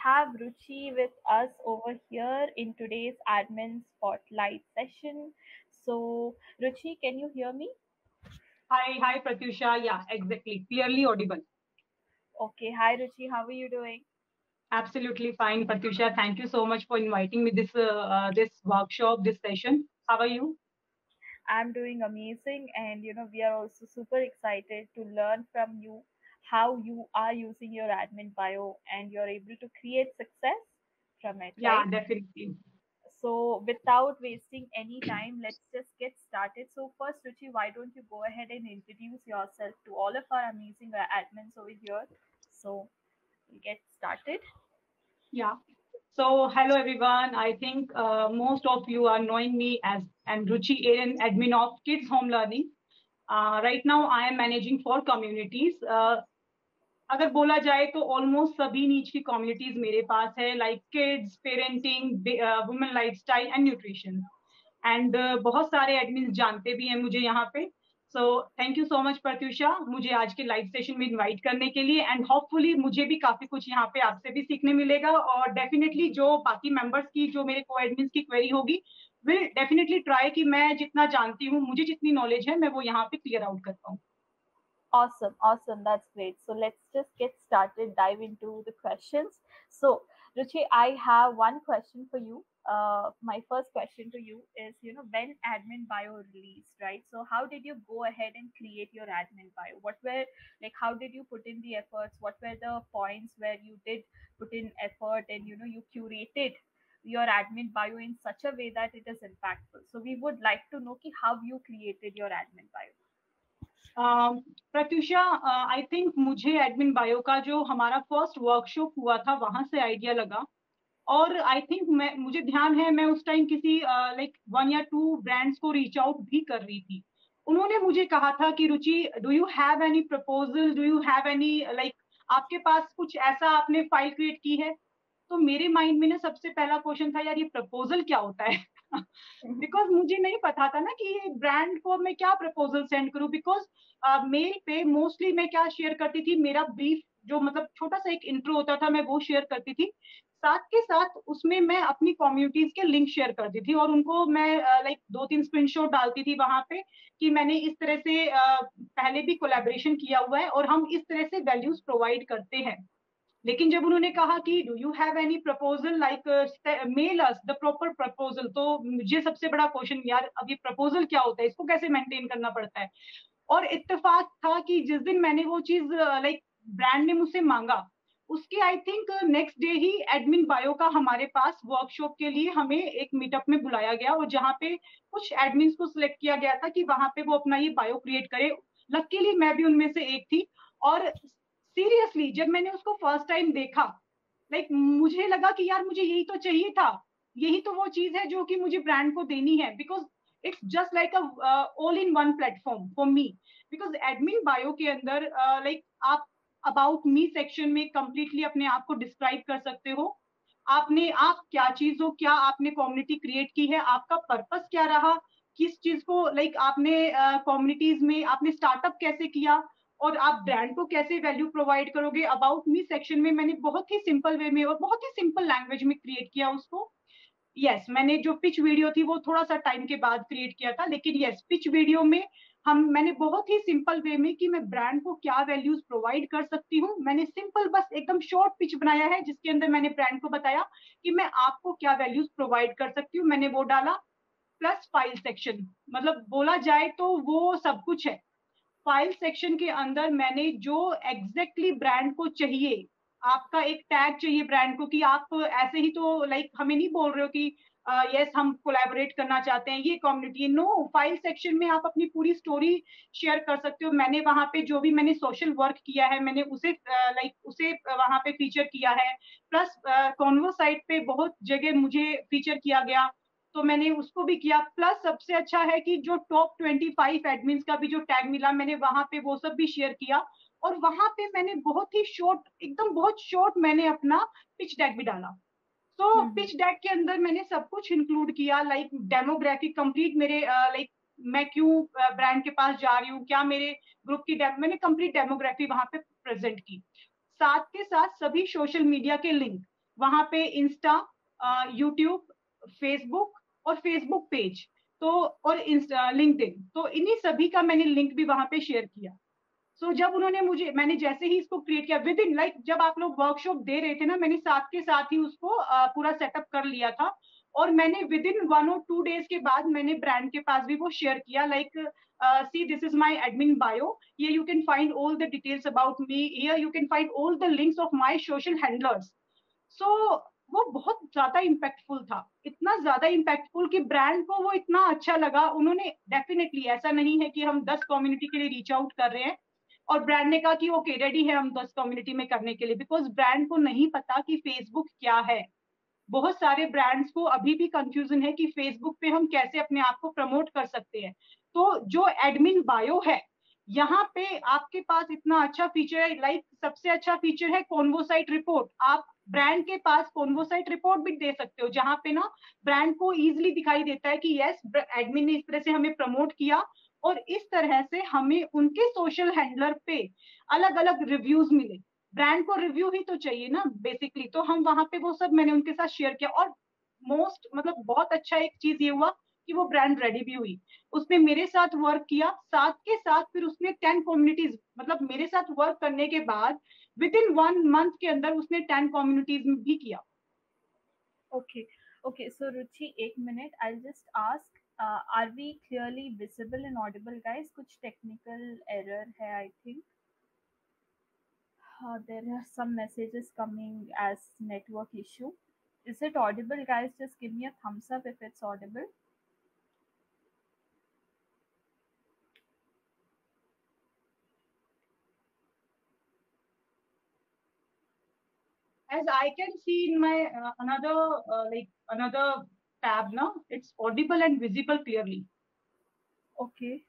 have Ruchi with us over here in today's admin spotlight session. So, Ruchi, can you hear me? Hi, Pratyusha. Yeah, exactly. Clearly audible. Okay, hi Ruchi, how are you doing? Absolutely fine, Pratyusha. Thank you so much for inviting me this workshop, this session. How are you? I'm doing amazing, and we are also super excited to learn from you how you are using your admin bio and you're able to create success from it, Yeah, right? definitely. So, without wasting any time, let's just get started. So, first, Ruchi, why don't you go ahead and introduce yourself to all of our amazing admins over here? So, we'll get started. Yeah. So, hello everyone. I think most of you are knowing me as and Ruchi Aaron, admin of Kids Home Learning. Right now, I am managing for communities. अगर बोला जाए तो almost सभी नीच की communities मेरे पास है like kids parenting women lifestyle and nutrition and बहुत सारे एडमिन जानते भी हैं मुझे यहाँ पे so thank you so much Pratyusha मुझे आज के लाइव सेशन में इनवाइट करने के लिए एंड होपफुली मुझे भी काफी कुछ यहाँ पे आपसे भी सीखने मिलेगा और डेफिनेटली जो बाकी मेंबर्स की जो मेरे को एडमिन की क्वेरी होगी विल डेफिनेटली ट्राई कि मैं जितना जानती हूँ मुझे जितनी नॉलेज है मैं वो यहाँ पे क्लियर आउट कर पाऊँ. Awesome, awesome. That's great. So let's just get started, dive into the questions. So, Ruchi, I have one question for you. My first question to you is, when admin bio released, right? So, how did you go ahead and create your admin bio? What were, like, how did you put in the efforts? What were the points where you did put in effort and, you curated your admin bio in such a way that it is impactful? So, we would like to know how you created your admin bio. Pratyusha I think मुझे admin bio का जो हमारा first workshop हुआ था वहां से idea लगा और आई थिंक मैं मुझे ध्यान है मैं उस टाइम किसी लाइक 1 या 2 ब्रांड्स को रीच आउट भी कर रही थी उन्होंने मुझे कहा था कि Ruchi do you have any proposal do you have any like आपके पास कुछ ऐसा आपने फाइल क्रिएट की है तो मेरे माइंड में ना सबसे पहला क्वेश्चन था यार ये प्रपोजल क्या होता है बिकॉज मुझे नहीं पता था ना कि ब्रांड को मैं क्या प्रपोजल सेंड करूं बिकॉज मेल पे मोस्टली मैं क्या शेयर करती थी मेरा ब्रीफ जो मतलब छोटा सा एक इंट्रो होता था मैं वो शेयर करती थी साथ के साथ उसमें मैं अपनी कम्युनिटीज के लिंक शेयर करती थी और उनको मैं लाइक 2-3 स्क्रीनशॉट डालती थी वहां पे कि मैंने इस तरह से पहले भी कोलैबोरेशन किया हुआ है और हम इस तरह से वैल्यूज प्रोवाइड करते हैं लेकिन जब उन्होंने कहा कि do you have any proposal like mail us the proper proposal तो मुझे सबसे बड़ा क्वेश्चन यार अब ये प्रपोजल क्या होता है इसको कैसे मेंटेन करना पड़ता है और इत्तेफाक था कि जिस दिन मैंने वो चीज लाइक ब्रांड ने मुझसे मांगा उसके I think next day he admin bio का हमारे पास वर्कशॉप के लिए हमें एक मीटअप में बुलाया गया और जहाँ पे कुछ एडमिन को सिलेक्ट किया गया था कि वहां पे वो अपना ये बायो क्रिएट करे लकीली मैं भी उनमें से एक थी और सीरियसली जब मैंने उसको फर्स्ट टाइम देखा लाइक मुझे लगा कि यार मुझे यही तो चाहिए था यही तो वो चीज है जो कि मुझे ब्रांड को देनी है because it's just like a all in one platform for me because admin bio के अंदर लाइक आप अबाउट मी सेक्शन में कंप्लीटली अपने आप को डिस्क्राइब कर सकते हो आप क्या चीज हो क्या आपने कम्युनिटी क्रिएट की है आपका पर्पस क्या रहा किस चीज को लाइक आपने कम्युनिटीज में आपने स्टार्टअप कैसे किया और आप ब्रांड को कैसे वैल्यू प्रोवाइड करोगे अबाउट मी सेक्शन में मैंने बहुत ही सिंपल वे में और बहुत ही सिंपल लैंग्वेज में क्रिएट किया उसको यस मैंने जो पिच वीडियो थी वो थोड़ा सा टाइम के बाद क्रिएट किया था लेकिन यस पिच वीडियो में मैंने बहुत ही सिंपल वे में कि मैं ब्रांड को क्या वैल्यूज प्रोवाइड कर सकती हूँ मैंने सिंपल बस एकदम शॉर्ट पिच बनाया है जिसके अंदर मैंने ब्रांड को बताया कि मैं आपको क्या वैल्यूज प्रोवाइड कर सकती हूँ मैंने वो डाला प्लस फाइल सेक्शन मतलब बोला जाए तो वो सब कुछ है फाइल सेक्शन के अंदर मैंने जो एग्जैक्टली ब्रांड को चाहिए आपका एक टैग चाहिए ब्रांड को कि आप ऐसे ही तो लाइक हमें नहीं बोल रहे हो कि यस हम कोलैबोरेट करना चाहते हैं ये कम्युनिटी नो फाइल सेक्शन में आप अपनी पूरी स्टोरी शेयर कर सकते हो मैंने वहां पे जो भी मैंने सोशल वर्क किया है मैंने उसे लाइक उसे वहां पे फीचर किया है प्लस कॉन्वो साइट पे बहुत जगह मुझे फीचर किया गया तो मैंने उसको भी किया प्लस सबसे अच्छा है कि जो टॉप 25 एडमिन का भी जो टैग मिला मैंने वहां पे वो सब भी शेयर किया और वहां पे मैंने बहुत ही शॉर्ट एकदम बहुत शॉर्ट मैंने अपना पिच टैग भी डाला तो पिच डेक के अंदर मैंने सब कुछ इंक्लूड किया लाइक डेमोग्राफिक कंप्लीट मेरे लाइक मैं क्यों ब्रांड के पास जा रही हूँ क्या मेरे ग्रुप की मैंने कंप्लीट डेमोग्राफी वहां पे प्रेजेंट की साथ के साथ सभी सोशल मीडिया के लिंक वहां पे इंस्टा, यूट्यूब, फेसबुक और फेसबुक पेज, तो और लिंक्डइन, तो इन्हीं सभी का मैंने लिंक भी वहां पे शेयर किया। सो जब उन्होंने मुझे, मैंने जैसे ही इसको क्रिएट किया विद इन लाइक, जब आप लोग वर्कशॉप दे रहे थे ना, मैंने साथ के साथ ही उसको पूरा सेटअप कर लिया था, और मैंने विद इन 1 और 2 डेज के बाद मैंने ब्रांड के पास भी वो शेयर किया, like see this is my admin bio, ये you can find all the details about me, here you can find all the links of my social handlers. So वो बहुत ज्यादा इम्पैक्टफुल था, इतना ज्यादा इम्पैक्टफुल कि ब्रांड को वो इतना अच्छा लगा। उन्होंने डेफिनेटली, ऐसा नहीं है कि हम 10 कम्युनिटी के लिए रीच आउट कर रहे हैं और ब्रांड ने कहा कि ओके रेडी है हम 10 कम्युनिटी में करने के लिए, बिकॉज ब्रांड को नहीं पता कि फेसबुक क्या है। बहुत सारे ब्रांड्स को अभी भी कंफ्यूजन है कि फेसबुक पे हम कैसे अपने आप को प्रमोट कर सकते हैं। तो जो एडमिन बायो है, यहाँ पे आपके पास इतना अच्छा फीचर है, लाइक सबसे अच्छा फीचर है कॉन्वोसाइट रिपोर्ट। आप ब्रांड के पास कॉन्वोसाइट रिपोर्ट भी दे सकते हो, जहां पे ना ब्रांड को इजीली दिखाई देता है कि यस, एडमिन ने इस तरह से हमें प्रमोट किया, और इस तरह से हमें उनके सोशल हैंडलर पे अलग अलग रिव्यूज मिले। ब्रांड को रिव्यू ही तो चाहिए ना बेसिकली, तो हम वहां पे वो सब मैंने उनके साथ शेयर किया। और मोस्ट मतलब बहुत अच्छा एक चीज ये हुआ कि वो ब्रांड रेडी भी हुई, उसने मेरे साथ वर्क किया, साथ के साथ फिर उसने 10 कम्युनिटीज, मतलब मेरे साथ वर्क करने के बाद विद इन 1 मंथ के अंदर उसने 10 कम्युनिटीज भी किया। Okay, okay. So Ruchi, एक minute. I'll just ask. Are we clearly visible and audible, guys? कुछ technical error है, I think. There are some messages coming as network issue. Is it audible, guys? Just give me a thumbs up if it's audible. As I can see in my another tab now, it's audible and visible clearly. Okay.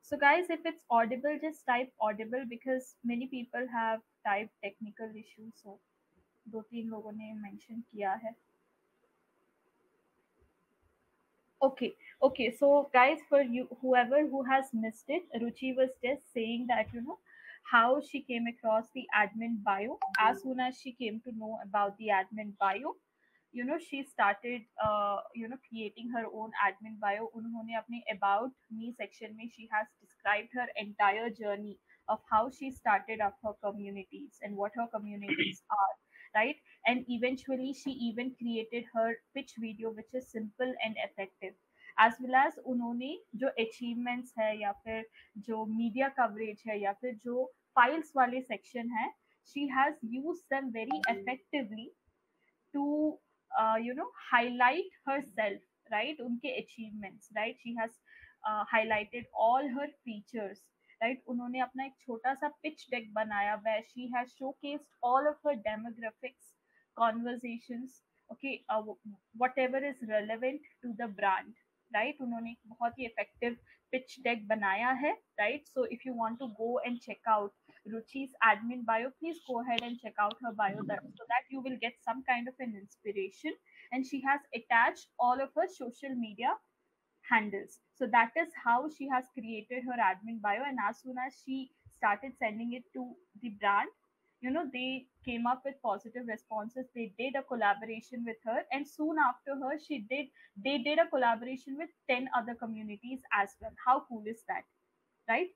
So guys, if it's audible, just type audible because many people have typed technical issue. So दो तीन लोगों ने mention किया है. Okay, okay. So guys, for you, whoever who has missed it, Ruchi was just saying that how she came across the admin bio. As soon as she came to know about the admin bio, she started creating her own admin bio. उन्होंने अपने about me section में she has described her entire journey of how she started up her communities and what her communities are, right? And eventually she even created her pitch video which is simple and effective, as well as उन्होंने जो achievements है या फिर जो media coverage है या फिर जो files वाले section है, she has used them very effectively to highlight herself, right? Unke achievements, right? She has highlighted all her features, right? उन्होंने अपना एक छोटा सा pitch deck बनाया where she has showcased all of her demographics, conversations, okay, whatever is relevant to the brand, right? उन्होंने एक बहुत ही effective pitch deck बनाया है, right? So if you want to go and check out Ruchi's admin bio, please go ahead and check out her bio so that you will get some kind of an inspiration. And she has attached all of her social media handles. So that is how she has created her admin bio. And as soon as she started sending it to the brand, they came up with positive responses. They did a collaboration with her, and soon after her, they did a collaboration with 10 other communities as well. How cool is that, right?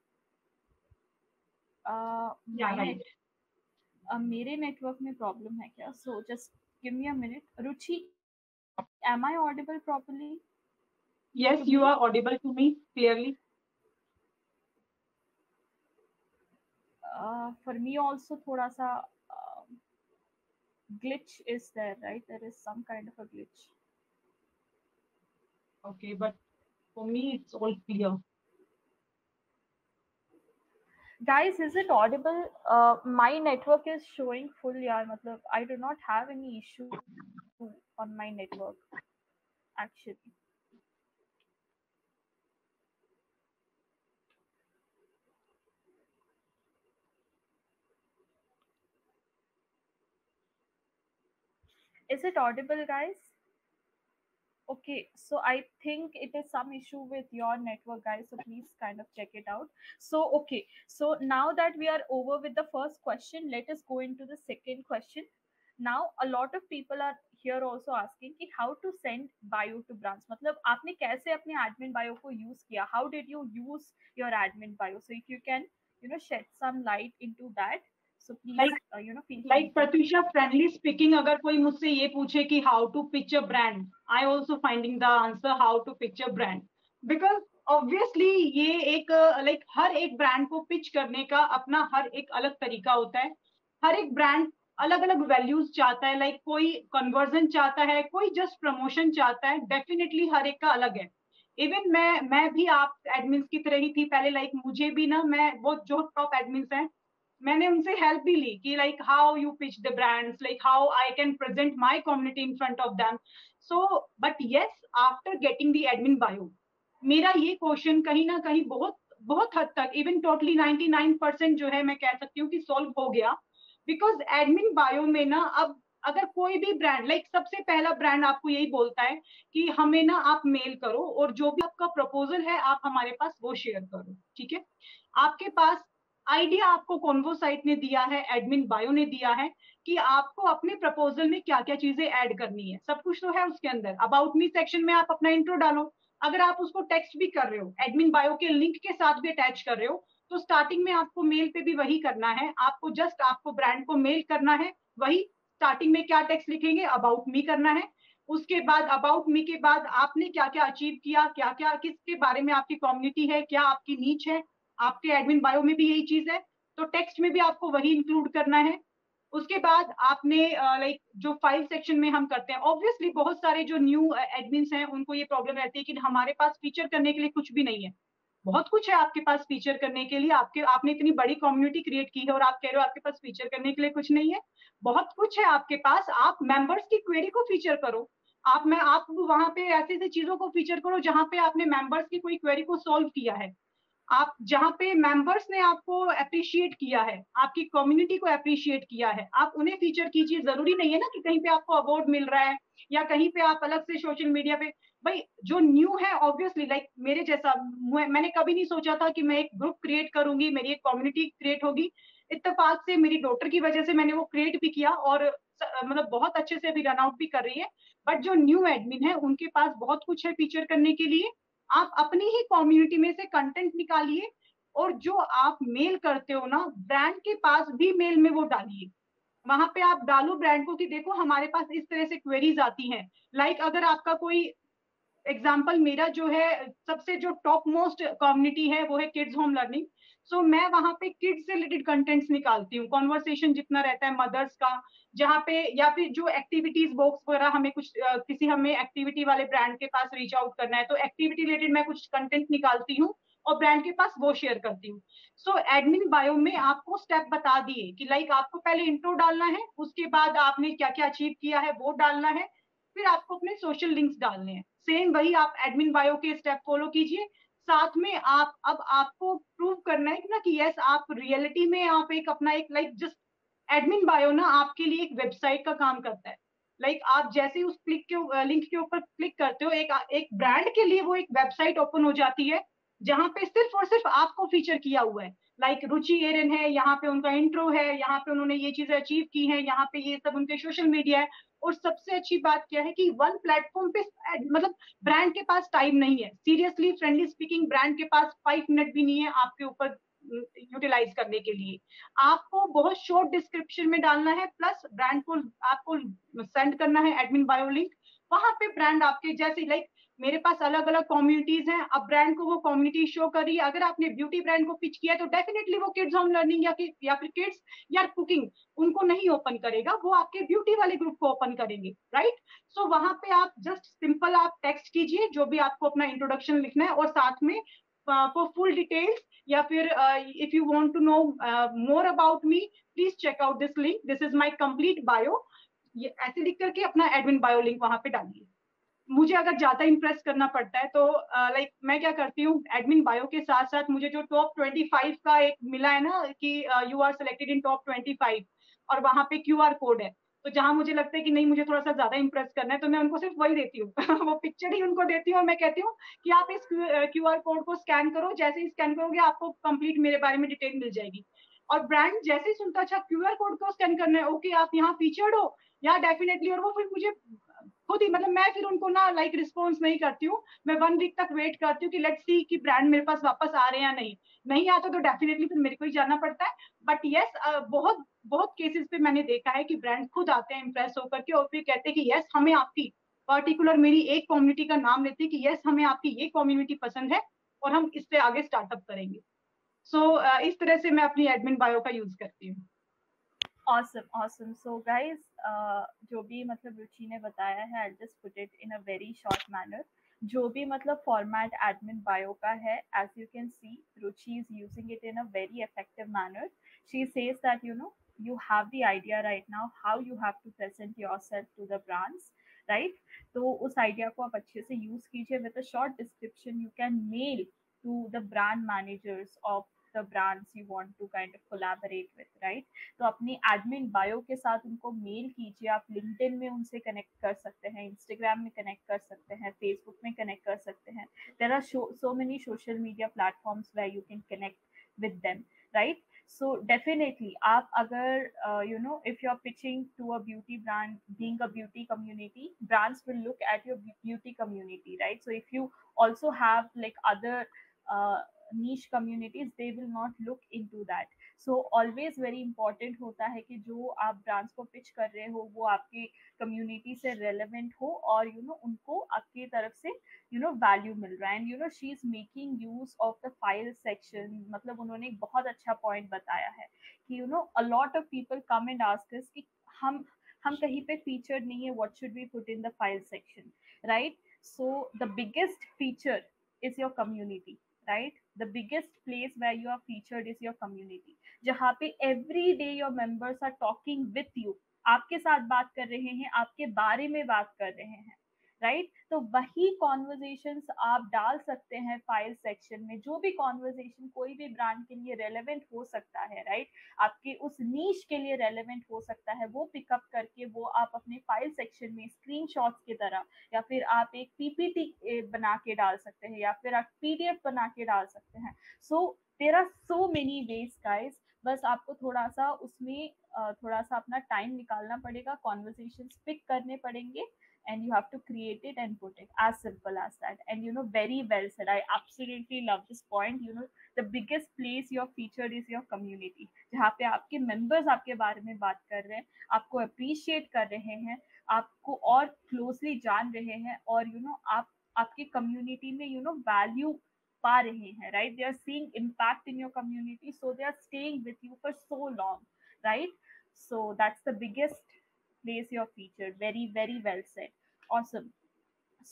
Yeah, right. मेरे network में problem है क्या? So just give me a minute. Ruchi, am I audible properly? Yes, you are audible to me clearly. For me also थोड़ा सा glitch is there, right? There is some kind of a glitch. Okay, but for me it's all clear. Guys, is it audible? My network is showing full yaar, matlab I do not have any issue on my network actually. Is it audible, guys? Okay, so I think it is some issue with your network, guys. So please kind of check it out. So, okay, so now that we are over with the first question, let us go into the second question. now a lot of people are here also asking कि how to send bio to brands, मतलब आपने कैसे अपने admin bio को use किया, how did you use your admin bio? So if you can shed some light into that, so please Like feel like free to. Pratusha, frankly speaking, अगर कोई मुझसे ये पूछे कि how to pitch a brand, I also finding the answer how to pitch a brand, because obviously ये एक like हर एक brand को पिच करने का अपना हर एक अलग तरीका होता है. हर एक ब्रांड अलग अलग वैल्यूज चाहता है, लाइक कोई कन्वर्जन चाहता है, कोई जस्ट प्रमोशन चाहता है. डेफिनेटली हर एक का अलग है. इवन मैं भी आप एडमिन्स की तरह ही थी पहले. लाइक मुझे भी ना, मैं वो जो टॉप एडमिन्स हैं, मैंने उनसे हेल्प भी ली कि like how you pitch the brands, like how I can present my community in front of them. So but yes, after getting the admin bio, मेरा ये क्वेश्चन कहीं ना कहीं बहुत बहुत हद तक, इवन टोटली 99% जो है, मैं कह सकती हूँ कि सॉल्व हो गया. बिकॉज एडमिन बायो में ना, अब अगर कोई भी ब्रांड, लाइक सबसे पहला ब्रांड आपको यही बोलता है कि हमें ना आप मेल करो और जो भी आपका प्रपोजल है आप हमारे पास वो शेयर करो. ठीक है, आपके पास आइडिया आपको कॉन्वो साइट ने दिया है, एडमिन बायो ने दिया है कि आपको अपने प्रपोजल में क्या क्या चीजें ऐड करनी है. सब कुछ तो है उसके अंदर. अबाउट मी सेक्शन में आप अपना इंट्रो डालो. अगर आप उसको टेक्स्ट भी कर रहे हो, एडमिन बायो के लिंक के साथ भी अटैच कर रहे हो, तो स्टार्टिंग में आपको मेल पे भी वही करना है. आपको जस्ट आपको ब्रांड को मेल करना है. वही स्टार्टिंग में क्या टेक्स्ट लिखेंगे, अबाउट मी करना है. उसके बाद अबाउट मी के बाद आपने क्या क्या अचीव किया, क्या क्या, किसके बारे में आपकी कम्युनिटी है, क्या आपकी नीच है. आपके एडमिन बायो में भी यही चीज है, तो टेक्स्ट में भी आपको वही इंक्लूड करना है. उसके बाद आपने लाइक जो फाइल सेक्शन में हम करते हैं, ऑब्वियसली बहुत सारे जो न्यू एडमिन्स हैं उनको ये प्रॉब्लम रहती है कि हमारे पास फीचर करने के लिए कुछ भी नहीं है. बहुत कुछ है आपके पास फीचर करने के लिए. आपने इतनी बड़ी कम्युनिटी क्रिएट की है और आप कह रहे हो आपके पास फीचर करने के लिए कुछ नहीं है. बहुत कुछ है आपके पास. आप मेंबर्स की क्वेरी को फीचर करो. आप वहां पे ऐसी ऐसी चीजों को फीचर करो जहां पे आपने मेंबर्स की कोई क्वेरी को सॉल्व किया है. आप जहां पे मेंबर्स ने आपको अप्रिशिएट किया है, आपकी कम्युनिटी को अप्रिशिएट किया है, आप उन्हें फीचर कीजिए. जरूरी नहीं है ना कि कहीं पे आपको अवार्ड मिल रहा है या कहीं पे आप अलग से सोशल मीडिया पे. भाई जो न्यू है, ऑब्वियसली लाइक मेरे जैसा, मैंने कभी नहीं सोचा था कि मैं एक ग्रुप क्रिएट करूंगी, मेरी एक कम्युनिटी क्रिएट होगी. इत्तेफाक से मेरी डॉटर की वजह से मैंने वो क्रिएट भी किया और मतलब बहुत अच्छे से अभी रन आउट भी कर रही है. बट जो न्यू एडमिन है उनके पास बहुत कुछ है फीचर करने के लिए. आप अपनी ही कम्युनिटी में से कंटेंट निकालिए और जो आप मेल करते हो ना, ब्रांड के पास भी मेल में वो डालिए. वहां पे आप डालो ब्रांड को कि देखो हमारे पास इस तरह से क्वेरीज आती हैं. लाइक अगर आपका कोई एग्जाम्पल, मेरा जो है सबसे जो टॉप मोस्ट कम्युनिटी है वो है किड्स होम लर्निंग. सो मैं वहां पे किड्स से रिलेटेड कंटेंट्स निकालती हूँ. कॉन्वर्सेशन जितना रहता है मदर्स का, जहाँ पे, या फिर जो एक्टिविटीज बॉक्स वगैरह, हमें कुछ किसी हमें एक्टिविटी वाले ब्रांड के पास रीच आउट करना है तो एक्टिविटी रिलेटेड मैं कुछ कंटेंट निकालती हूँ और ब्रांड के पास वो शेयर करती हूँ. सो एडमिन बायो में आपको स्टेप बता दिए कि लाइक आपको पहले इंट्रो डालना है, उसके बाद आपने क्या क्या अचीव किया है वो डालना है, फिर आपको अपने सोशल लिंक्स डालने हैं. सेम वही आप एडमिन बायो के स्टेप फॉलो कीजिए. साथ में आप, अब आपको प्रूव करना है ना कि यस आप रियलिटी में आप एक अपना एक लाइक जस्ट, एडमिन बायो ना आपके लिए एक वेबसाइट का काम करता है. लाइक आप जैसे ही उस लिंक के ऊपर क्लिक करते हो, एक एक ब्रांड के लिए वो एक वेबसाइट ओपन हो जाती है जहां पे सिर्फ और सिर्फ आपको फीचर किया हुआ है. लाइक रुचि एरन है, यहाँ पे उनका इंट्रो है, यहाँ पे उन्होंने ये चीजें अचीव की हैं, यहाँ पे ये सब उनके सोशल मीडिया है. और सबसे अच्छी बात क्या है कि वन प्लेटफॉर्म पे, मतलब ब्रांड के पास टाइम नहीं है. सीरियसली फ्रेंडली स्पीकिंग, ब्रांड के पास 5 मिनट भी नहीं है आपके ऊपर यूटिलाइज करने के लिए. आपको बहुत शॉर्ट डिस्क्रिप्शन में डालना है, प्लस ब्रांड को आपको सेंड करना है एडमिन बायो लिंक. वहां पे ब्रांड आपके जैसे, लाइक मेरे पास अलग अलग कम्युनिटीज हैं, अब ब्रांड को वो कम्युनिटी शो करिए. अगर आपने ब्यूटी ब्रांड को पिच किया है तो डेफिनेटली वो किड्स होम लर्निंग या फिर किड्स या कुकिंग उनको नहीं ओपन करेगा, वो आपके ब्यूटी वाले ग्रुप को ओपन करेंगे. राइट. सो वहां पे आप जस्ट सिंपल आप टेक्स्ट कीजिए जो भी आपको अपना इंट्रोडक्शन लिखना है, और साथ में फॉर फुल डिटेल्स या फिर if you want to know more about me, please check out this link, this is my complete bio. ये ऐसे लिख करके अपना एडमिन बायो लिंक वहां पे डालिए. मुझे अगर ज्यादा इंप्रेस करना पड़ता है तो लाइक मैं क्या करती हूँ, एडमिन बायो के साथ साथ मुझे जो टॉप 25 का एक मिला है ना कि you are selected in top 25, और वहां पे QR कोड है. तो जहां मुझे लगता है कि नहीं मुझे थोड़ा सा ज्यादा इंप्रेस करना है तो मैं उनको सिर्फ वही देती हूँ वो पिक्चर ही उनको देती हूँ और मैं कहती हूँ कि आप इस QR कोड को स्कैन करो. जैसे ही स्कैन करोगे आपको कंप्लीट मेरे बारे में डिटेल मिल जाएगी. और ब्रांड जैसे ही सुनता अच्छा क्यूआर कोड को स्कैन करना है, ओके आप यहाँ फीचर्ड हो, यहाँ डेफिनेटली, और वो फिर मुझे खुद ही मतलब मैं फिर उनको ना लाइक रिस्पॉन्स नहीं करती हूँ, मैं 1 वीक तक वेट करती हूँ कि लेट्स सी कि ब्रांड मेरे पास वापस आ रहे हैं या नहीं, नहीं आता तो डेफिनेटली फिर मेरे को ही जाना पड़ता है। बट यस बहुत बहुत केसेस पे मैंने देखा है कि ब्रांड खुद आते हैं इम्प्रेस होकर के और फिर कहते हैं कि यस हमें आपकी पर्टिकुलर मेरी एक कम्युनिटी का नाम लेते हैं कि यस हमें आपकी ये कम्युनिटी पसंद है और हम इससे आगे स्टार्टअप करेंगे। सो इस तरह से मैं अपनी एडमिन बायो का यूज करती हूँ। ऑसम सो गाइस, जो भी मतलब रुचि ने बताया है, I just put it in a very short manner. जो भी मतलब फॉर्मेट एडमिन बायो का है, as you can see, Ruchi is using it in a very effective manner. She says that you have the idea right now how you have to present yourself to the brands, right? तो उस idea को आप अच्छे से use कीजिए। With a short description you can mail to the brand managers of the brands you want to kind of collaborate with, right? तो अपनी admin bio के साथ उनको मेल कीजिए। आप लिंक्डइन में उनसे कनेक्ट कर सकते हैं, इंस्टाग्राम में कनेक्ट कर सकते हैं, फेसबुक में कनेक्ट कर सकते हैं। There are so many social media platforms where you can connect with them, right? So definitely आप अगर if you're pitching to a beauty brand, being a beauty community, brands will look at your beauty community, right? So if you also have like other niche communities, they will not look into that. So always very important होता है कि जो आप brands को pitch कर रहे हो वो आपकी कम्युनिटी से रेलेवेंट हो और उनको आपकी तरफ से वैल्यू मिल रहा है। And she is making use of the file section. मतलब उन्होंने एक बहुत अच्छा पॉइंट बताया है कि a lot of people come and ask us कि हम कहीं पे फीचर्ड नहीं है, what should we put in the file section, right? So the biggest feature is your community, right? The biggest place where you are featured is your community, जहाँ पे every day your members are talking with you, आपके साथ बात कर रहे हैं, आपके बारे में बात कर रहे हैं, राइट? तो वही कॉन्वर्जेशंस आप डाल सकते हैं फाइल सेक्शन में। जो भी कॉन्वर्जेशन कोई भी ब्रांड के लिए रेलेवेंट हो सकता है, राइट? आपके उस नीश के लिए रेलेवेंट हो सकता है, वो पिकअप करके वो आप अपने फाइल सेक्शन में स्क्रीनशॉट्स की तरह, या फिर आप एक पीपीटी बना के डाल सकते हैं, या फिर आप पीडीएफ बना के डाल सकते हैं। So there are so many ways guys, बस आपको थोड़ा सा उसमें थोड़ा सा अपना टाइम निकालना पड़ेगा, कॉन्वर्सेशंस पिक करने पड़ेंगे, and you have to create it and put it, as simple as that. And very well said, I absolutely love this point. The biggest place you're featured is your community, जहाँ पे आपके members आपके बारे में बात कर रहे हैं, आपको अप्रिशिएट कर रहे हैं, आपको और क्लोजली जान रहे हैं, और आप आपकी कम्युनिटी में वैल्यू पा रहे हैं, right? They are seeing impact in your community, so they are staying with you for so long, right? So that's the biggest place you're featured. Very, very well said. Awesome.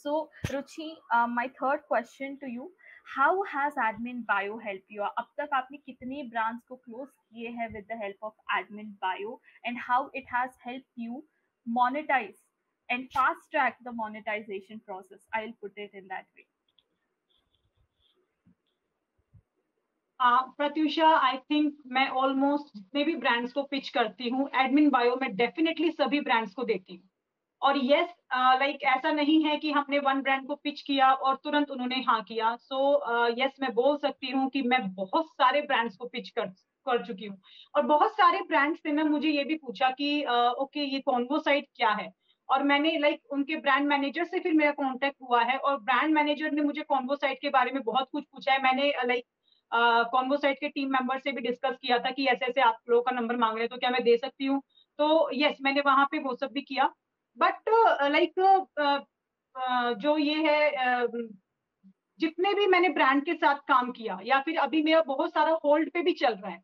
So Ruchi, my third question to you, how has admin bio helped you? अब तक आपने कितने brands को close किए हैं with the help of admin bio, and how it has helped you monetize and fast track the monetization process? I'll put it in that way. Pratyusha, I think मैं almost जितने भी ब्रांड्स को pitch करती हूँ admin bio में definitely सभी brands को देती हूँ। और यस लाइक ऐसा नहीं है कि हमने वन ब्रांड को पिच किया और तुरंत उन्होंने हाँ किया। सो यस मैं बोल सकती हूँ कि मैं बहुत सारे ब्रांड्स को पिच कर चुकी हूँ, और बहुत सारे ब्रांड्स ने मुझे ये भी पूछा कि ओके ये कॉन्वो साइट क्या है, और मैंने लाइक उनके ब्रांड मैनेजर से फिर मेरा कांटेक्ट हुआ है, और ब्रांड मैनेजर ने मुझे कॉन्वो साइट के बारे में बहुत कुछ पूछा है। मैंने लाइक कॉन्वो साइट के टीम मेंबर से भी डिस्कस किया था कि ऐसे ऐसे आप लोगों का नंबर मांग रहे हैं तो क्या मैं दे सकती हूँ। तो यस मैंने वहां पे वो सब भी किया। बट लाइक जो ये है जितने भी मैंने ब्रांड के साथ काम किया या फिर अभी मेरा बहुत सारा होल्ड पे भी चल रहा है,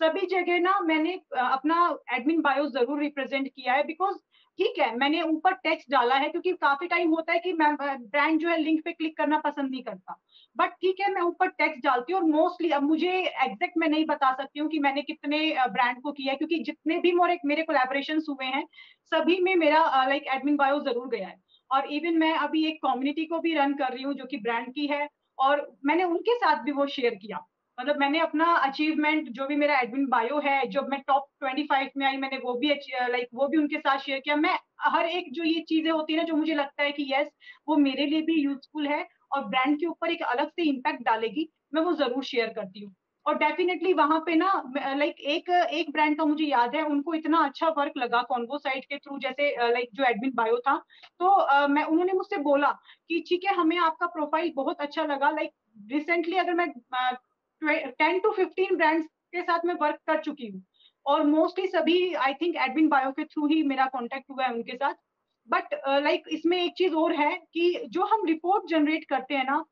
सभी जगह ना मैंने अपना एडमिन बायो जरूर रिप्रेजेंट किया है। बिकॉज ठीक है मैंने ऊपर टेक्स्ट डाला है क्योंकि काफी टाइम होता है कि मैं ब्रांड जो है लिंक पे क्लिक करना पसंद नहीं करता, बट ठीक है मैं ऊपर टेक्स्ट डालती हूँ। और मोस्टली अब मुझे एग्जैक्ट मैं नहीं बता सकती हूँ कि मैंने कितने ब्रांड को किया है, क्योंकि जितने भी मेरे कोलैबोरेशन हुए हैं सभी में मेरा लाइक एडमिन बायो जरूर गया है। और इवन मैं अभी एक कम्युनिटी को भी रन कर रही हूँ जो कि ब्रांड की है, और मैंने उनके साथ भी वो शेयर किया। मतलब मैंने अपना अचीवमेंट जो भी मेरा एडमिन बायो है, जब मैं टॉप 25 में आई मैंने वो भी लाइक वो भी उनके साथ शेयर किया। मैं हर एक जो ये चीजें होती है ना जो मुझे लगता है कि यस वो मेरे लिए भी यूजफुल है और ब्रांड के ऊपर एक अलग से इम्पैक्ट डालेगी, मैं वो जरूर शेयर करती हूँ। और डेफिनेटली वहां पे ना लाइक एक ब्रांड का मुझे याद है, उनको इतना अच्छा वर्क लगा कॉन्वो साइट के थ्रू, जैसे लाइक जो एडमिन बायो था, तो मैं उन्होंने मुझसे बोला कि ठीक है, हमें आपका प्रोफाइल बहुत अच्छा लगा। लाइक रिसेंटली अगर मैं 10 to 15 ब्रांड्स के साथ मैं वर्क कर चुकी हूँ, और मोस्टली सभी आई थिंक एडमिन बायो के थ्रू ही मेरा कॉन्टेक्ट हुआ है उनके साथ। बट लाइक इसमें एक चीज और है कि जो हम रिपोर्ट जनरेट करते हैं ना,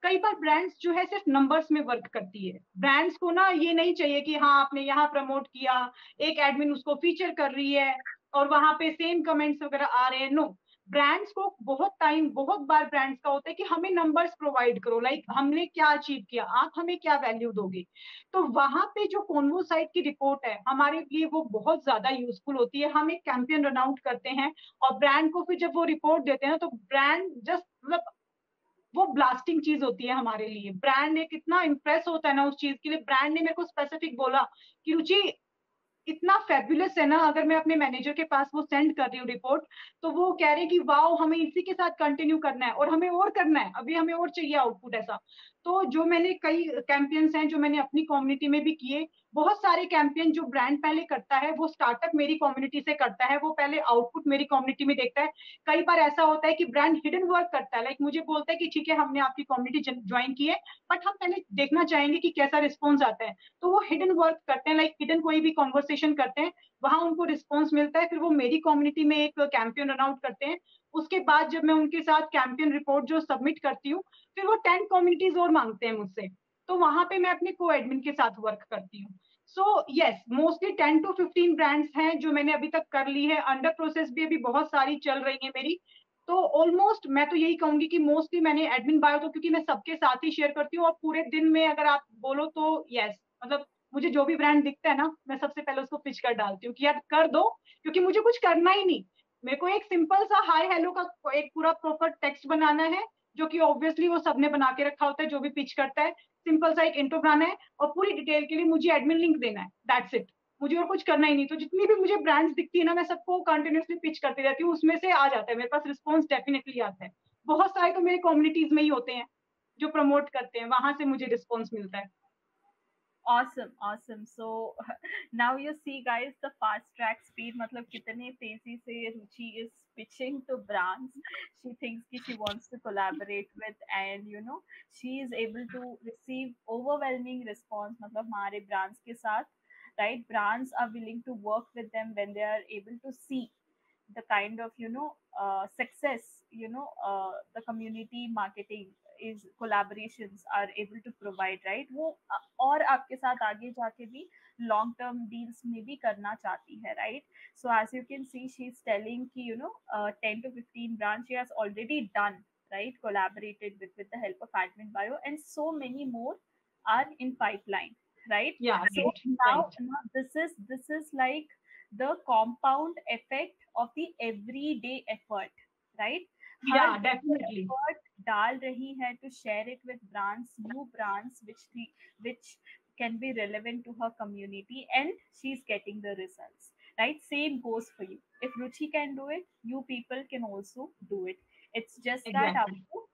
कई बार ब्रांड्स जो है सिर्फ नंबर्स में वर्क करती है। ब्रांड्स को ना ये नहीं चाहिए कि हाँ आपने यहाँ प्रमोट किया, एक एडमिन उसको फीचर कर रही है और वहां पे सेम कमेंट्स वगैरह आ रहे हैं। नो, ब्रांड्स को बहुत बार ब्रांड्स का होता है कि हमें नंबर्स प्रोवाइड करो, लाइक हमने क्या अचीव किया, आप हमें क्या वैल्यू दोगे। तो वहां पे जो कॉन्वो साइट की रिपोर्ट है हमारे लिए वो बहुत ज्यादा यूजफुल होती है। हम एक कैंपेन रन आउट करते हैं और ब्रांड को फिर जब वो रिपोर्ट देते हैं ना, तो ब्रांड जस्ट मतलब वो ब्लास्टिंग चीज होती है हमारे लिए। ब्रांड एक इतना इंप्रेस होता है ना उस चीज के लिए। ब्रांड ने मेरे को स्पेसिफिक बोला कि रुचि इतना फेब्युलस है ना, अगर मैं अपने मैनेजर के पास वो सेंड कर रही हूँ रिपोर्ट, तो वो कह रहे हैं कि वाओ हमें इसी के साथ कंटिन्यू करना है और हमें और करना है, अभी हमें और चाहिए आउटपुट ऐसा। तो जो मैंने कई कैंपेन्स हैं जो मैंने अपनी कम्युनिटी में भी किए, बहुत सारे कैंपेन जो ब्रांड पहले करता है वो स्टार्टअप मेरी कम्युनिटी से करता है, वो पहले आउटपुट मेरी कम्युनिटी में देखता है। कई बार ऐसा होता है कि ब्रांड हिडन वर्क करता है, लाइक मुझे बोलता है कि ठीक है हमने आपकी कम्युनिटी ज्वाइन की है, बट हम पहले देखना चाहेंगे कि कैसा रिस्पॉन्स आता है। तो वो हिडन वर्क करते हैं, लाइक हिडन कोई भी कॉन्वर्सेशन करते हैं, वहां उनको रिस्पॉन्स मिलता है, फिर वो मेरी कम्युनिटी में एक कैंपेन रन आउट करते हैं। उसके बाद जब मैं उनके साथ कैंपेन रिपोर्ट जो सबमिट करती हूँ, फिर वो 10 कम्युनिटीज और मांगते हैं मुझसे, तो वहां पे मैं अपने को एडमिन के साथ वर्क करती हूँ। So yes, mostly 10 to 15 brands हैं जो मैंने अभी तक कर ली है। अंडर प्रोसेस भी अभी बहुत सारी चल रही है मेरी। तो ऑलमोस्ट मैं तो यही कहूंगी कि मोस्टली मैंने एडमिन बायो, तो क्योंकि मैं सबके साथ ही शेयर करती हूँ, और पूरे दिन में अगर आप बोलो तो यस, मतलब मुझे जो भी ब्रांड दिखता है ना, मैं सबसे पहले उसको पिच कर डालती हूँ कि यार कर दो, क्योंकि मुझे कुछ करना ही नहीं। मेरे को एक सिंपल सा हाय हेलो का एक पूरा प्रॉपर टेक्स्ट बनाना है, जो कि ऑब्वियसली वो सबने बना के रखा होता है जो भी पिच करता है। सिंपल सा एक इंट्रो बनाना है और पूरी डिटेल के लिए मुझे एडमिन लिंक देना है, दैट्स इट। मुझे और कुछ करना ही नहीं। तो जितनी भी मुझे ब्रांड्स दिखती है ना, मैं सबको कंटिन्यूसली पिच करती रहती हूँ, उसमें से आ जाता है मेरे पास रिस्पॉन्स, डेफिनेटली आता है। बहुत सारे तो मेरे कम्युनिटीज में ही होते हैं जो प्रमोट करते हैं, वहां से मुझे रिस्पॉन्स मिलता है। Awesome, awesome. So now you see, guys, the fast track speed. मतलब कितने तेजी से रुचि is pitching to brands. She thinks कि she wants to collaborate with, and she is able to receive overwhelming response. मतलब हमारे brands के साथ, right? Brands are willing to work with them when they are able to see the kind of success the community marketing is collaborations are able to provide, right? वो और आपके साथ आगे जाके भी long term deals में भी करना चाहती है, right? So as you can see, she's telling कि 10 to 15 brands she has already done, right? Collaborated with the help of admin bio, and so many more are in pipeline, right? Yeah, So right, now, right. now this is like the compound effect of the everyday effort, right? Her Yeah, दिन वो definitely. effort डाल रही है to share it with brands, new brands which can be relevant to her community, and she's getting the results, right? Same goes for you. If Ruchi can do it, you people can also do it. It's just that Exactly. आपको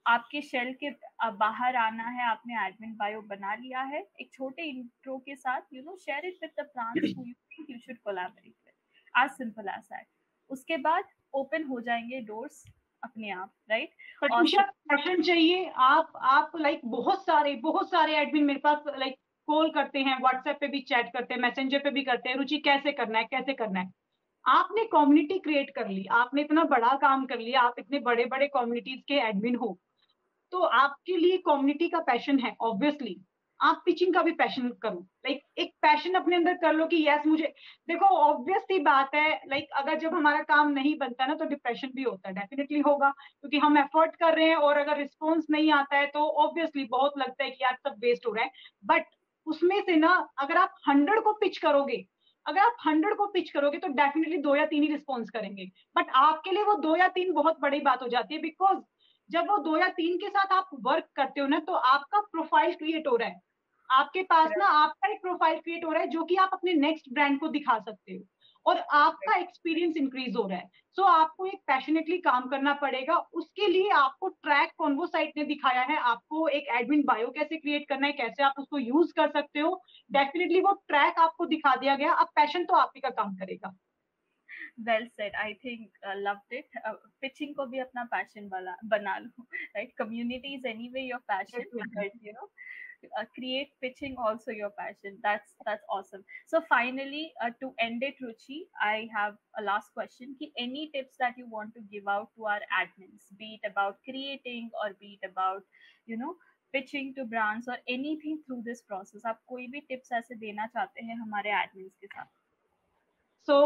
आपके shell के बाहर आना है। आपने admin bio बना लिया है, एक छोटे इंट्रो के साथ share it with the brands who you think you should collaborate with, as simple as that. उसके बाद ओपन हो जाएंगे डोर्स अपने आप, राइट? प्रत्युषा, ऑसम। पैशन चाहिए। आप लाइक बहुत सारे एडमिन मेरे पास लाइक कॉल करते हैं, व्हाट्सएप पे भी चैट करते हैं, मैसेंजर पे भी करते हैं, रुचि कैसे करना है, कैसे करना है। आपने कम्युनिटी क्रिएट कर ली, आपने इतना बड़ा काम कर लिया, आप इतने बड़े बड़े कम्युनिटीज के एडमिन हो, तो आपके लिए कम्युनिटी का पैशन है, ऑब्वियसली आप पिचिंग का भी पैशन करो। लाइक एक पैशन अपने अंदर कर लो कि यस मुझे, देखो ऑब्वियस सी बात है, लाइक अगर जब हमारा काम नहीं बनता ना, तो डिप्रेशन भी होता है, डेफिनेटली होगा, क्योंकि हम एफर्ट कर रहे हैं और अगर रिस्पॉन्स नहीं आता है तो ऑब्वियसली बहुत लगता है कि यार सब वेस्ट हो रहा है। बट उसमें से ना, अगर आप 100 को पिच करोगे, अगर आप 100 को पिच करोगे तो डेफिनेटली 2 या 3 ही रिस्पॉन्स करेंगे। बट आपके लिए वो 2 या 3 बहुत बड़ी बात हो जाती है, बिकॉज जब वो 2 या 3 के साथ आप वर्क करते हो ना, तो आपका प्रोफाइल क्रिएट हो रहा है। आपके पास ना आपका एक प्रोफाइल क्रिएट हो रहा है जो कि आप अपने नेक्स्ट ब्रांड को दिखा सकते हो। और आपका एक्सपीरियंस इंक्रीज हो रहा है। सो आपको एक पैशनेटली काम करना पड़ेगा। उसके लिए आपको ट्रैक कॉन्वो साइट ने दिखाया है, आपको एक एडमिन बायो कैसे क्रिएट करना है, कैसे आप उसको यूज कर सकते हो। डेफिनेटली वो ट्रैक आपको दिखा दिया गया। अब पैशन तो आप ही का काम करेगा। Well said. I think loved it. Pitching को भी अपना passion बना लो, right? Community is anyway your passion, but create pitching also your passion. That's awesome. So finally, to end it, Ruchi, I have a last question. Ki any tips that you want to give out to our admins, be it about creating or be it about, you know, pitching to brands or anything through this process. आप कोई भी tips ऐसे देना चाहते हैं हमारे admins के साथ? So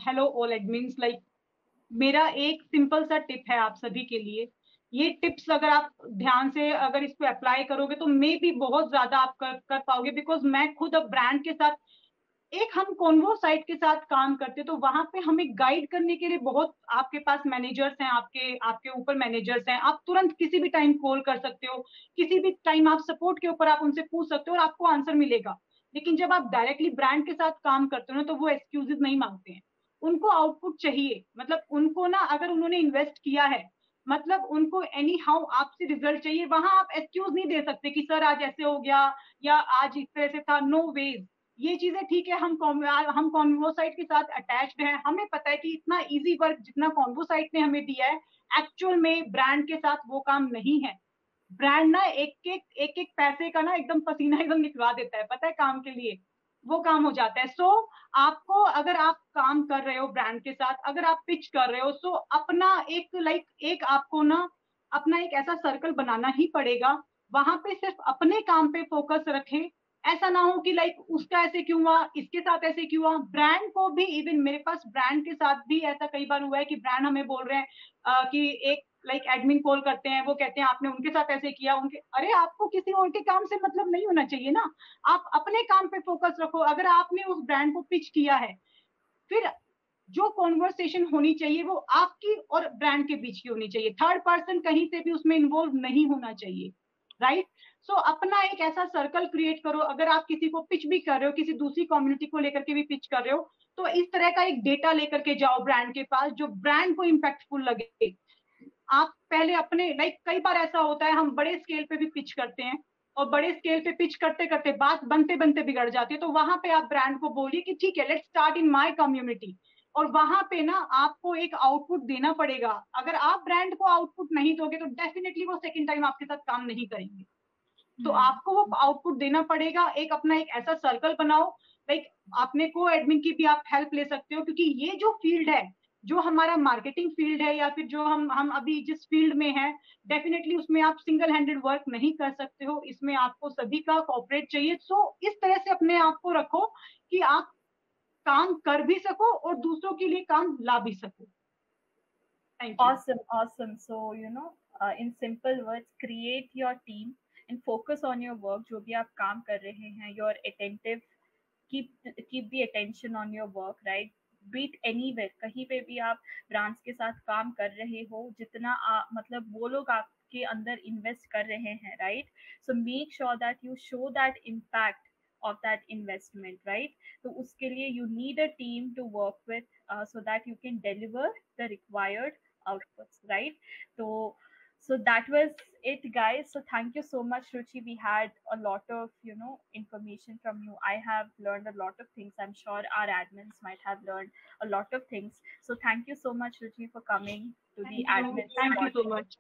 hello all admins, like मेरा एक सिंपल सा टिप है आप सभी के लिए। ये टिप्स अगर आप ध्यान से अगर इसको अप्लाई करोगे तो मे भी बहुत ज्यादा आप कर पाओगे। बिकॉज मैं खुद अब ब्रांड के साथ एक हम कॉन्वो साइट के साथ काम करते, तो वहां पे हमें गाइड करने के लिए बहुत आपके पास मैनेजर्स हैं, आपके आपके ऊपर मैनेजर्स हैं। आप तुरंत किसी भी टाइम कॉल कर सकते हो, किसी भी टाइम आप सपोर्ट के ऊपर आप उनसे पूछ सकते हो और आपको आंसर मिलेगा। लेकिन जब आप डायरेक्टली ब्रांड के साथ काम करते हो ना, तो वो एक्सक्यूजेस नहीं मांगते हैं। उनको आउटपुट चाहिए। मतलब उनको ना, अगर उन्होंने इन्वेस्ट किया है, मतलब उनको एनी हाउ आपसे रिजल्ट चाहिए। वहां आप एक्सक्यूज नहीं दे सकते कि सर आज ऐसे हो गया या आज इस तरह से था। No ways. ये चीजें ठीक है, हम कॉन्वो साइट के साथ अटैच्ड हैं, हमें पता है कि इतना इजी वर्क जितना कॉन्वो साइट ने हमें दिया है, एक्चुअल में ब्रांड के साथ वो काम नहीं है। ब्रांड ना एक एक पैसे का ना एकदम पसीना एकदम निकलवा देता है, पता है, काम के लिए वो काम हो जाता है। सो आपको, अगर आप काम कर रहे हो ब्रांड के साथ, अगर आप पिच कर रहे हो, सो अपना एक आपको ना अपना एक ऐसा सर्कल बनाना ही पड़ेगा। वहां पे सिर्फ अपने काम पे फोकस रखें। ऐसा ना हो कि लाइक उसका ऐसे क्यों हुआ, इसके साथ ऐसे क्यों हुआ। ब्रांड को भी, इवन मेरे पास ब्रांड के साथ भी ऐसा कई बार हुआ है कि ब्रांड हमें बोल रहे हैं कि एक लाइक एडमिन कॉल करते हैं, वो कहते हैं आपने उनके साथ ऐसे किया, उनके, अरे आपको किसी और के काम से मतलब नहीं होना चाहिए ना। आप अपने काम पे फोकस रखो। अगर आपने उस ब्रांड को पिच किया है, फिर जो कॉन्वर्सेशन होनी चाहिए वो आपकी और ब्रांड के बीच की होनी चाहिए। थर्ड पर्सन कहीं से भी उसमें इन्वॉल्व नहीं होना चाहिए, राइट। सो अपना एक ऐसा सर्कल क्रिएट करो। अगर आप किसी को पिच भी कर रहे हो, किसी दूसरी कम्युनिटी को लेकर के भी पिच कर रहे हो, तो इस तरह का एक डेटा लेकर के जाओ ब्रांड के पास जो ब्रांड को इम्पैक्टफुल लगे। आप पहले अपने, लाइक कई बार ऐसा होता है हम बड़े स्केल पे भी पिच करते हैं और बड़े स्केल पे पिच करते करते बात बनते बनते बिगड़ जाती है। तो वहां पे आप ब्रांड को बोलिए कि ठीक है, let's start in my community. और वहां पे ना आपको एक आउटपुट देना पड़ेगा। अगर आप ब्रांड को आउटपुट नहीं दोगे तो डेफिनेटली वो सेकंड टाइम आपके साथ काम नहीं करेंगे। तो आपको वो आउटपुट देना पड़ेगा। एक अपना एक ऐसा सर्कल बनाओ। लाइक अपने को एडमिन की भी आप हेल्प ले सकते हो, क्योंकि ये जो फील्ड है, जो हमारा मार्केटिंग फील्ड है, या फिर जो हम अभी जिस फील्ड में है, डेफिनेटली उसमें आप सिंगल हैंडेड वर्क नहीं कर सकते हो। इसमें आपको सभी का कोऑपरेट चाहिए। सो इस तरह से अपने आप को रखो कि आप काम कर भी सको और दूसरों के लिए काम ला भी सको। Thank you. Awesome, awesome. So, in simple words, create your team and focus on your work. जो भी आप काम कर रहे हैं, you're attentive. Keep the attention on your work, right? Be it anywhere, कहीं पे भी आप ब्रांड्स के साथ काम कर रहे हो, जितना मतलब वो लोग आपके अंदर इन्वेस्ट कर रहे हैं, right? So make sure that you show that impact of that investment, right? तो उसके लिए you need a team to work with, so that you can deliver the required outputs, right? So that was it, guys. So thank you so much, Ruchi. We had a lot of information from you. I have learned a lot of things. I'm sure our admins might have learned a lot of things. So thank you so much, Ruchi, for coming to the admins thank you so podcast. Much.